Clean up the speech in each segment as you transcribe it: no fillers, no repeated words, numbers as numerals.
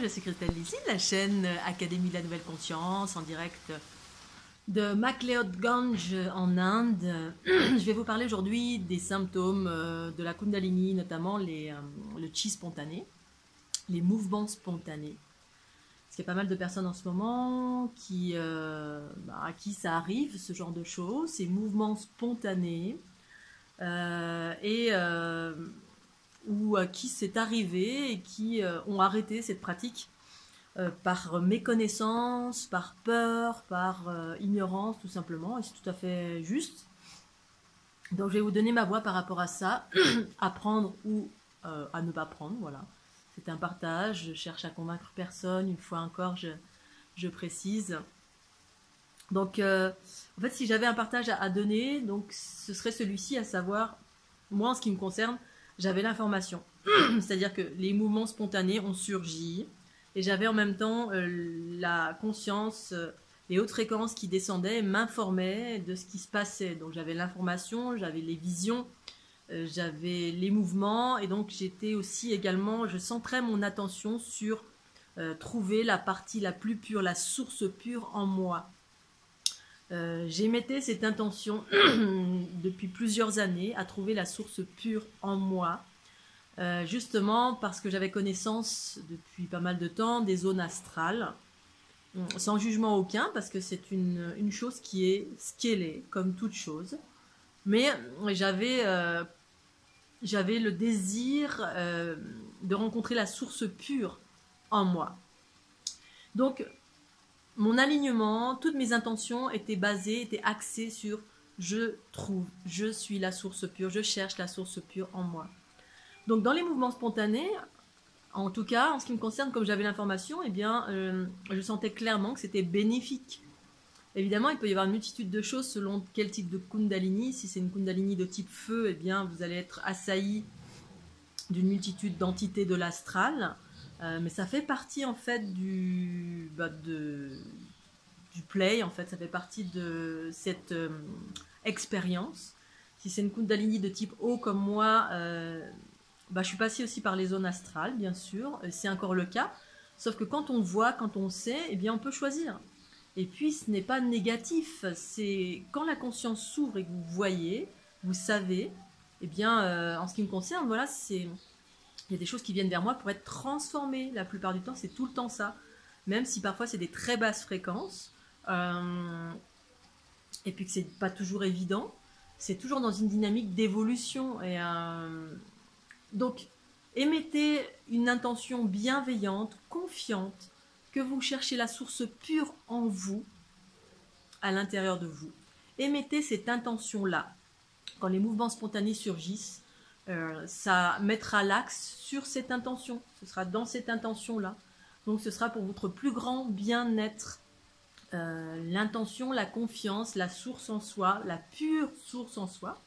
je suis Christelle Lissi de la chaîne Académie de la Nouvelle Conscience en direct de McLeodganj en Inde. Je vais vous parler aujourd'hui des symptômes de la Kundalini, notamment le chi spontané, les mouvements spontanés. Parce qu'il y a pas mal de personnes en ce moment à qui ça arrive, ce genre de choses, ces mouvements spontanés, ou à qui c'est arrivé et qui ont arrêté cette pratique par méconnaissance, par peur, par ignorance tout simplement, et c'est tout à fait juste. Donc je vais vous donner ma voix par rapport à ça, à prendre ou à ne pas prendre, voilà. C'est un partage, je cherche à convaincre personne, une fois encore je précise. Donc en fait si j'avais un partage à donner, donc ce serait celui-ci, à savoir, moi en ce qui me concerne, j'avais l'information. C'est-à-dire que les mouvements spontanés ont surgi et j'avais en même temps la conscience, les hautes fréquences qui descendaient m'informaient de ce qui se passait. Donc j'avais l'information, j'avais les visions, j'avais les mouvements et donc j'étais aussi également, je centrais mon attention sur trouver la partie la plus pure, la source pure en moi. J'émettais cette intention depuis plusieurs années à trouver la source pure en moi, justement parce que j'avais connaissance depuis pas mal de temps des zones astrales, sans jugement aucun, parce que c'est une chose qui est ce qu'elle est, comme toute chose. Mais j'avais le désir de rencontrer la source pure en moi. Donc, mon alignement, toutes mes intentions étaient axées sur je trouve, je suis la source pure, je cherche la source pure en moi. Donc dans les mouvements spontanés, en tout cas en ce qui me concerne, comme j'avais l'information, eh bien je sentais clairement que c'était bénéfique. Évidemment, il peut y avoir une multitude de choses selon quel type de Kundalini. Si c'est une Kundalini de type feu, eh bien vous allez être assailli d'une multitude d'entités de l'astral. Mais ça fait partie en fait du play, en fait, ça fait partie de cette expérience. Si c'est une Kundalini de type eau comme moi, je suis passée aussi par les zones astrales, bien sûr, c'est encore le cas, sauf que quand on voit, quand on sait, eh bien on peut choisir. Et puis ce n'est pas négatif, c'est quand la conscience s'ouvre et que vous voyez, vous savez, eh bien en ce qui me concerne, voilà, il y a des choses qui viennent vers moi pour être transformées. La plupart du temps, c'est tout le temps ça. Même si parfois c'est des très basses fréquences. Et puis que c'est pas toujours évident. C'est toujours dans une dynamique d'évolution. Donc, émettez une intention bienveillante, confiante, que vous cherchez la source pure en vous, à l'intérieur de vous. Émettez cette intention-là. Quand les mouvements spontanés surgissent, ça mettra l'axe sur cette intention. Ce sera dans cette intention-là. Donc ce sera pour votre plus grand bien-être. L'intention, la confiance, la source en soi, la pure source en soi.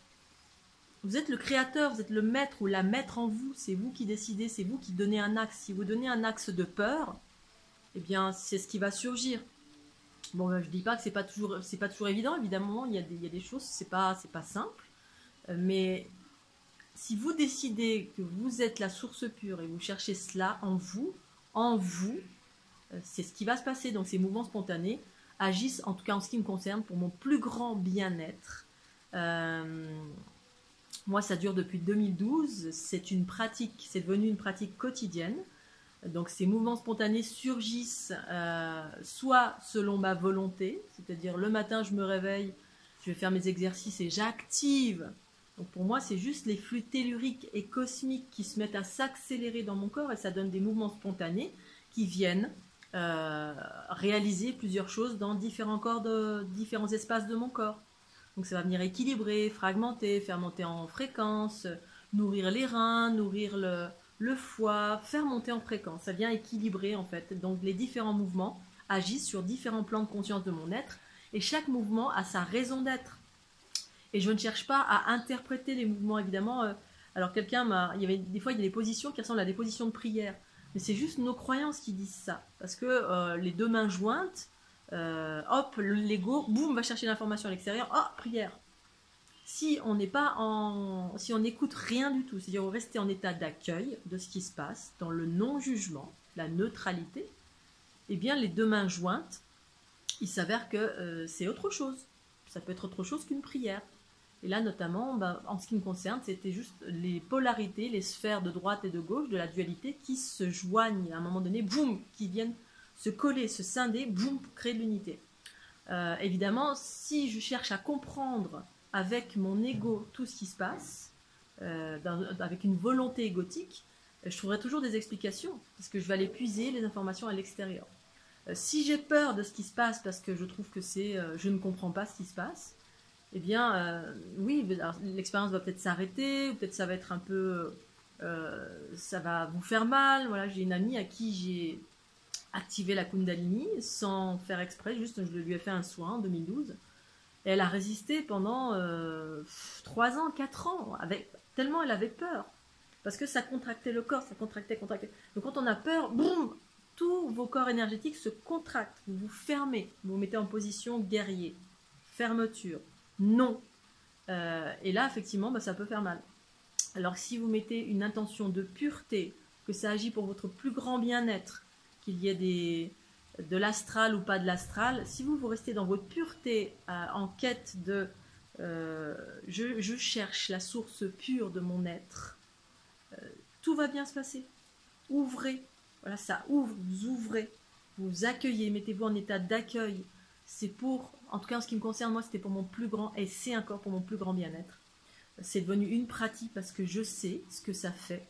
Vous êtes le créateur, vous êtes le maître ou la maître en vous. C'est vous qui décidez, c'est vous qui donnez un axe. Si vous donnez un axe de peur, eh bien c'est ce qui va surgir. Bon, je ne dis pas que c'est pas toujours évident. Évidemment, il y a des choses, c'est pas simple. Mais si vous décidez que vous êtes la source pure et vous cherchez cela en vous, c'est ce qui va se passer. Donc ces mouvements spontanés agissent, en tout cas en ce qui me concerne, pour mon plus grand bien-être. Moi, ça dure depuis 2012. C'est une pratique, c'est devenu une pratique quotidienne. Donc ces mouvements spontanés surgissent soit selon ma volonté, c'est-à-dire le matin je me réveille, je vais faire mes exercices et j'active. Donc pour moi, c'est juste les flux telluriques et cosmiques qui se mettent à s'accélérer dans mon corps et ça donne des mouvements spontanés qui viennent réaliser plusieurs choses dans différents espaces de mon corps. Donc ça va venir équilibrer, fragmenter, faire monter en fréquence, nourrir les reins, nourrir le foie, faire monter en fréquence. Ça vient équilibrer en fait. Donc les différents mouvements agissent sur différents plans de conscience de mon être et chaque mouvement a sa raison d'être. Et je ne cherche pas à interpréter les mouvements, évidemment. Alors des fois, il y a des positions qui ressemblent à des positions de prière. Mais c'est juste nos croyances qui disent ça. Parce que les deux mains jointes, hop, l'ego, boum, va chercher l'information à l'extérieur, oh, prière. Si on n'écoute rien du tout, c'est-à-dire on reste en état d'accueil de ce qui se passe, dans le non-jugement, la neutralité, eh bien les deux mains jointes, il s'avère que c'est autre chose. Ça peut être autre chose qu'une prière. Et là, notamment, en ce qui me concerne, c'était juste les polarités, les sphères de droite et de gauche de la dualité qui se joignent à un moment donné, boum, qui viennent se coller, se scinder, boum, pour créer de l'unité. Évidemment, si je cherche à comprendre avec mon ego tout ce qui se passe, avec une volonté égotique, je trouverai toujours des explications, parce que je vais aller puiser les informations à l'extérieur. Si j'ai peur de ce qui se passe, parce que je trouve que je ne comprends pas ce qui se passe, eh bien, oui, l'expérience va peut-être s'arrêter, ou peut-être ça va être un peu... ça va vous faire mal. Voilà, j'ai une amie à qui j'ai activé la Kundalini sans faire exprès, juste je lui ai fait un soin en 2012. Et elle a résisté pendant 3 ans, 4 ans, tellement elle avait peur. Parce que ça contractait le corps, ça contractait. Donc quand on a peur, boum, tous vos corps énergétiques se contractent, vous vous fermez, vous vous mettez en position guerrier, fermeture, non. Et là, effectivement, ça peut faire mal. Alors si vous mettez une intention de pureté, que ça agit pour votre plus grand bien-être, qu'il y ait de l'astral ou pas de l'astral, si vous restez dans votre pureté en quête de je cherche la source pure de mon être, tout va bien se passer. Ouvrez, voilà, ça ouvre, vous ouvrez, vous accueillez, mettez-vous en état d'accueil. C'est en tout cas en ce qui me concerne, moi c'était pour mon plus grand, et c'est encore pour mon plus grand bien-être. C'est devenu une pratique parce que je sais ce que ça fait.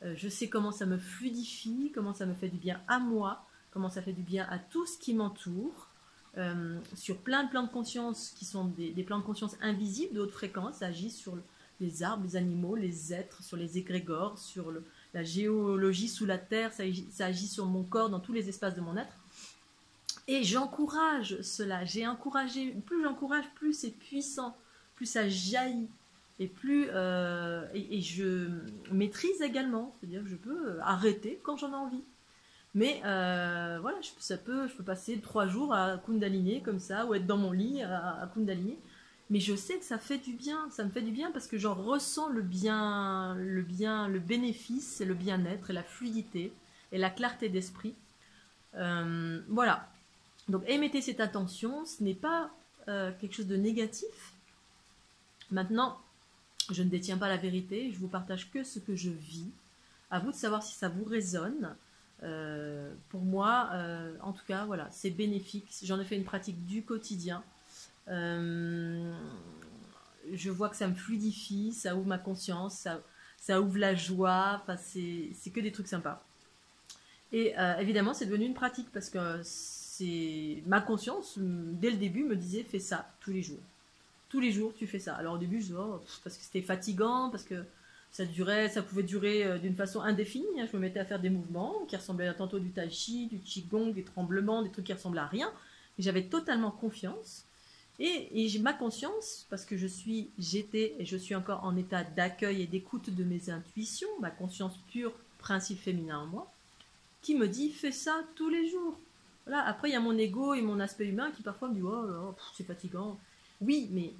Je sais comment ça me fluidifie, comment ça me fait du bien à moi, comment ça fait du bien à tout ce qui m'entoure, sur plein de plans de conscience qui sont des plans de conscience invisibles de haute fréquence. Ça agit sur les arbres, les animaux, les êtres, sur les égrégores, sur la géologie sous la terre, ça agit sur mon corps, dans tous les espaces de mon être. Et j'encourage cela, plus j'encourage, plus c'est puissant, plus ça jaillit. Et je maîtrise également, c'est-à-dire que je peux arrêter quand j'en ai envie. Mais voilà, je peux passer 3 jours à Kundalini comme ça, ou être dans mon lit à Kundalini. Mais je sais que ça fait du bien, ça me fait du bien parce que j'en ressens le bénéfice, et le bien-être, et la fluidité, et la clarté d'esprit. Voilà. Donc émettez cette attention, ce n'est pas quelque chose de négatif. Maintenant, je ne détiens pas la vérité, je vous partage que ce que je vis. À vous de savoir si ça vous résonne. Pour moi, en tout cas, voilà, c'est bénéfique. J'en ai fait une pratique du quotidien. Je vois que ça me fluidifie, ça ouvre ma conscience, ça ouvre la joie. Enfin, c'est que des trucs sympas. Et évidemment, c'est devenu une pratique parce que ma conscience, dès le début, me disait fais ça tous les jours. Tous les jours, tu fais ça. Alors au début, je disais parce que c'était fatigant, parce que ça pouvait durer d'une façon indéfinie. Je me mettais à faire des mouvements qui ressemblaient tantôt du tai chi, du qigong, des tremblements, des trucs qui ressemblaient à rien. Et j'avais totalement confiance. Et j'ai ma conscience, parce que j'étais et je suis encore en état d'accueil et d'écoute de mes intuitions, ma conscience pure, principe féminin en moi, qui me dit fais ça tous les jours. Voilà. Après, il y a mon ego et mon aspect humain qui parfois me dit c'est fatigant. Oui, mais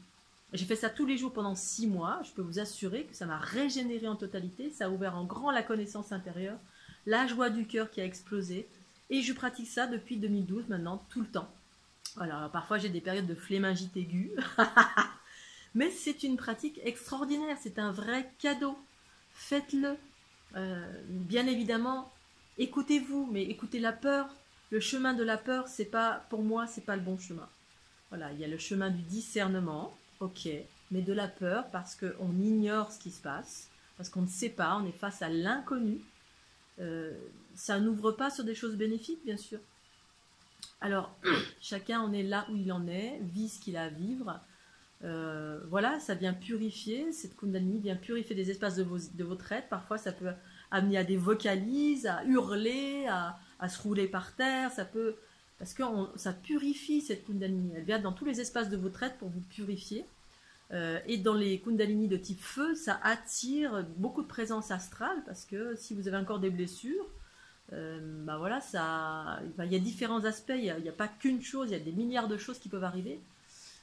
j'ai fait ça tous les jours pendant 6 mois. Je peux vous assurer que ça m'a régénéré en totalité. Ça a ouvert en grand la connaissance intérieure, la joie du cœur qui a explosé. Et je pratique ça depuis 2012 maintenant, tout le temps. Alors parfois j'ai des périodes de flémingite aiguë. Mais c'est une pratique extraordinaire. C'est un vrai cadeau. Faites-le. Bien évidemment, écoutez-vous, mais écoutez la peur. Le chemin de la peur, pour moi, c'est pas le bon chemin. Voilà, il y a le chemin du discernement, ok, mais de la peur parce qu'on ignore ce qui se passe, parce qu'on ne sait pas, on est face à l'inconnu. Ça n'ouvre pas sur des choses bénéfiques, bien sûr. Alors, chacun en est là où il en est, vit ce qu'il a à vivre. Voilà, ça vient purifier, cette Kundalini vient purifier des espaces de votre être. Parfois, ça peut amener à des vocalises, à hurler, à se rouler par terre, parce que ça purifie cette Kundalini. Elle vient dans tous les espaces de votre être pour vous purifier. Et dans les Kundalini de type feu, ça attire beaucoup de présence astrale parce que si vous avez encore des blessures, voilà, il y a différents aspects. Il n'y a pas qu'une chose, il y a des milliards de choses qui peuvent arriver.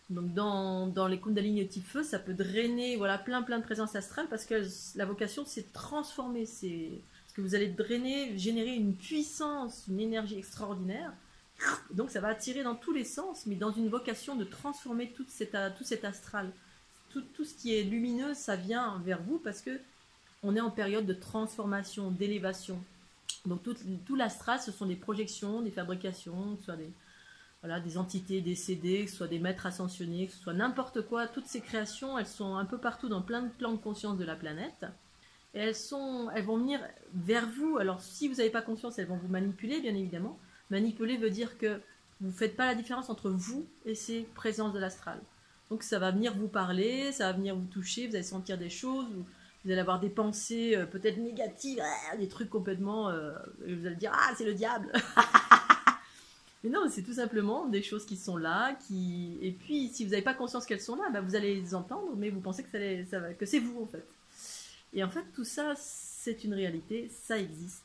Donc dans les Kundalini de type feu, ça peut drainer plein de présence astrale parce que la vocation c'est de transformer. Parce que vous allez drainer, générer une puissance, une énergie extraordinaire. Donc ça va attirer dans tous les sens, mais dans une vocation de transformer tout cet astral. Tout ce qui est lumineux, ça vient vers vous parce que on est en période de transformation, d'élévation. Donc tout l'astral, ce sont des projections, des fabrications, que ce soit des entités décédées, que ce soit des maîtres ascensionnés, que ce soit n'importe quoi. Toutes ces créations, elles sont un peu partout dans plein de plans de conscience de la planète. Et elles vont venir vers vous. Alors si vous n'avez pas conscience, elles vont vous manipuler, bien évidemment. Manipuler veut dire que vous ne faites pas la différence entre vous et ces présences de l'astral. Donc ça va venir vous parler, ça va venir vous toucher, vous allez sentir des choses, vous allez avoir des pensées peut-être négatives, des trucs complètement... et vous allez dire « Ah, c'est le diable !» Mais non, c'est tout simplement des choses qui sont là, et puis si vous n'avez pas conscience qu'elles sont là, vous allez les entendre, mais vous pensez que c'est vous en fait. Et en fait, tout ça, c'est une réalité, ça existe.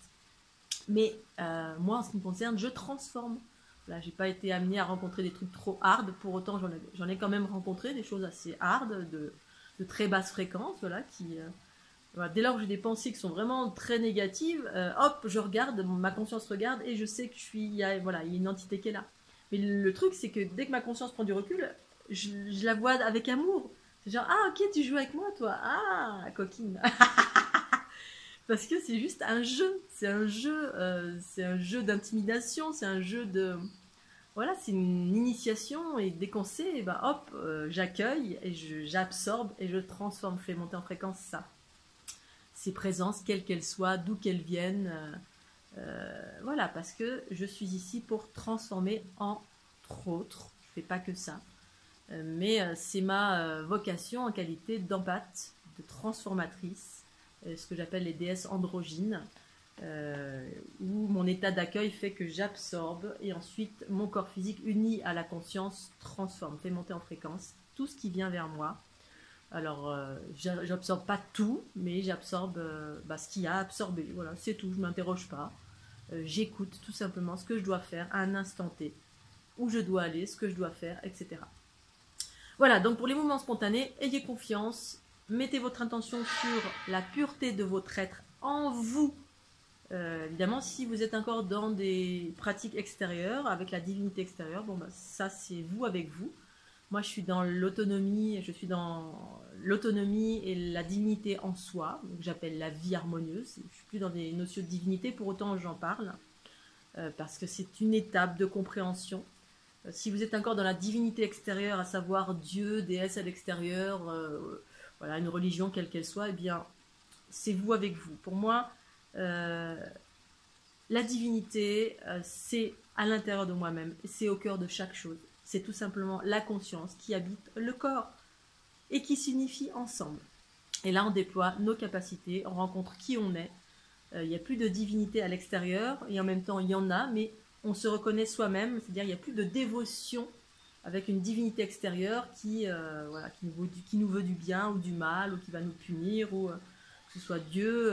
Mais moi, en ce qui me concerne, je transforme. Là, j'ai pas été amenée à rencontrer des trucs trop hard, pour autant j'en ai quand même rencontré des choses assez hard, de très basse fréquence, voilà, voilà, dès lors que j'ai des pensées qui sont vraiment très négatives, hop, je regarde, ma conscience regarde et je sais que il y a une entité qui est là. Mais le truc, c'est que dès que ma conscience prend du recul, je la vois avec amour. C'est genre, ah ok, tu joues avec moi toi, ah coquine. Parce que c'est juste un jeu, c'est un jeu d'intimidation, c'est un jeu de... Voilà, c'est une initiation et dès qu'on sait, hop, j'accueille et j'absorbe et je transforme, je fais monter en fréquence ça. Ces présences, quelles qu'elles soient, d'où qu'elles viennent, voilà, parce que je suis ici pour transformer entre autres, je ne fais pas que ça, mais c'est ma vocation en qualité d'empathe, de transformatrice, ce que j'appelle les déesses androgynes, où mon état d'accueil fait que j'absorbe et ensuite mon corps physique uni à la conscience transforme, fait monter en fréquence tout ce qui vient vers moi. Alors, j'absorbe pas tout, mais j'absorbe ce qu'il y a à absorber. Voilà, c'est tout, je ne m'interroge pas. J'écoute tout simplement ce que je dois faire à un instant T, où je dois aller, ce que je dois faire, etc. Voilà, donc pour les mouvements spontanés, ayez confiance, mettez votre intention sur la pureté de votre être en vous. Évidemment, si vous êtes encore dans des pratiques extérieures, avec la divinité extérieure, ça c'est vous avec vous. Moi, je suis dans l'autonomie, et la divinité en soi, donc j'appelle la vie harmonieuse. Je ne suis plus dans des notions de divinité, pour autant j'en parle, parce que c'est une étape de compréhension. Si vous êtes encore dans la divinité extérieure, à savoir Dieu, déesse à l'extérieur, voilà, une religion quelle qu'elle soit, eh bien, c'est vous avec vous. Pour moi, la divinité, c'est à l'intérieur de moi-même, c'est au cœur de chaque chose. C'est tout simplement la conscience qui habite le corps et qui s'unifie ensemble. Et là, on déploie nos capacités, on rencontre qui on est. Il n'y a plus de divinité à l'extérieur, et en même temps, il y en a, mais on se reconnaît soi-même, c'est-à-dire il n'y a plus de dévotion avec une divinité extérieure qui nous veut du bien ou du mal, ou qui va nous punir, ou que ce soit Dieu,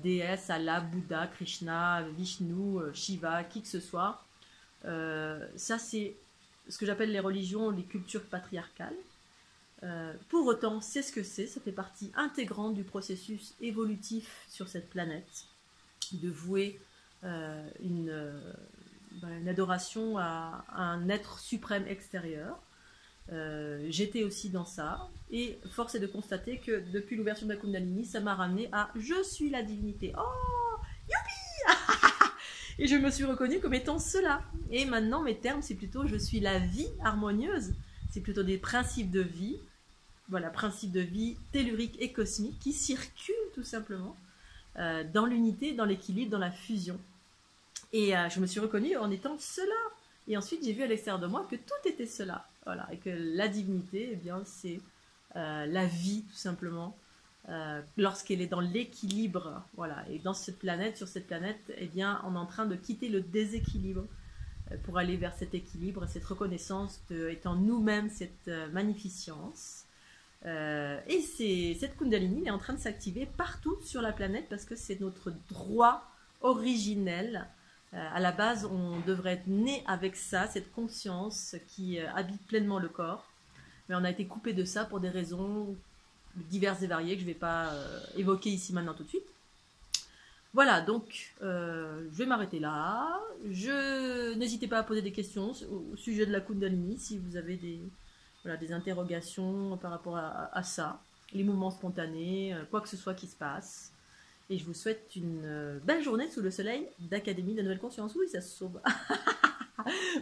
déesse, Allah, Bouddha, Krishna, Vishnu, Shiva, qui que ce soit. Ça, c'est ce que j'appelle les religions, les cultures patriarcales. Pour autant, c'est ce que c'est, ça fait partie intégrante du processus évolutif sur cette planète, de vouer une adoration à un être suprême extérieur. J'étais aussi dans ça, et force est de constater que depuis l'ouverture de la Kundalini, ça m'a ramené à « je suis la divinité ». Oh, youpi. Et je me suis reconnue comme étant cela. Et maintenant, mes termes, c'est plutôt « je suis la vie harmonieuse ». C'est plutôt des principes de vie, voilà, principes de vie telluriques et cosmiques qui circulent tout simplement dans l'unité, dans l'équilibre, dans la fusion. Et je me suis reconnue en étant cela. Et ensuite, j'ai vu à l'extérieur de moi que tout était cela. Voilà, et que la divinité, eh bien, c'est la vie tout simplement. Lorsqu'elle est dans l'équilibre, voilà, et dans cette planète, sur cette planète, eh bien, on est en train de quitter le déséquilibre pour aller vers cet équilibre, cette reconnaissance étant nous-mêmes cette magnificence. Et cette Kundalini est en train de s'activer partout sur la planète parce que c'est notre droit originel. À la base, on devrait être né avec ça, cette conscience qui habite pleinement le corps. Mais on a été coupé de ça pour des raisons diverses et variées que je ne vais pas évoquer ici maintenant tout de suite. Voilà, donc je vais m'arrêter là. N'hésitez pas à poser des questions au sujet de la Kundalini si vous avez voilà, des interrogations par rapport à ça, les mouvements spontanés, quoi que ce soit qui se passe. Et je vous souhaite une belle journée sous le soleil d'Académie de la Nouvelle Conscience. Oui, ça se sauve.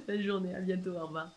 Belle journée, à bientôt, au revoir.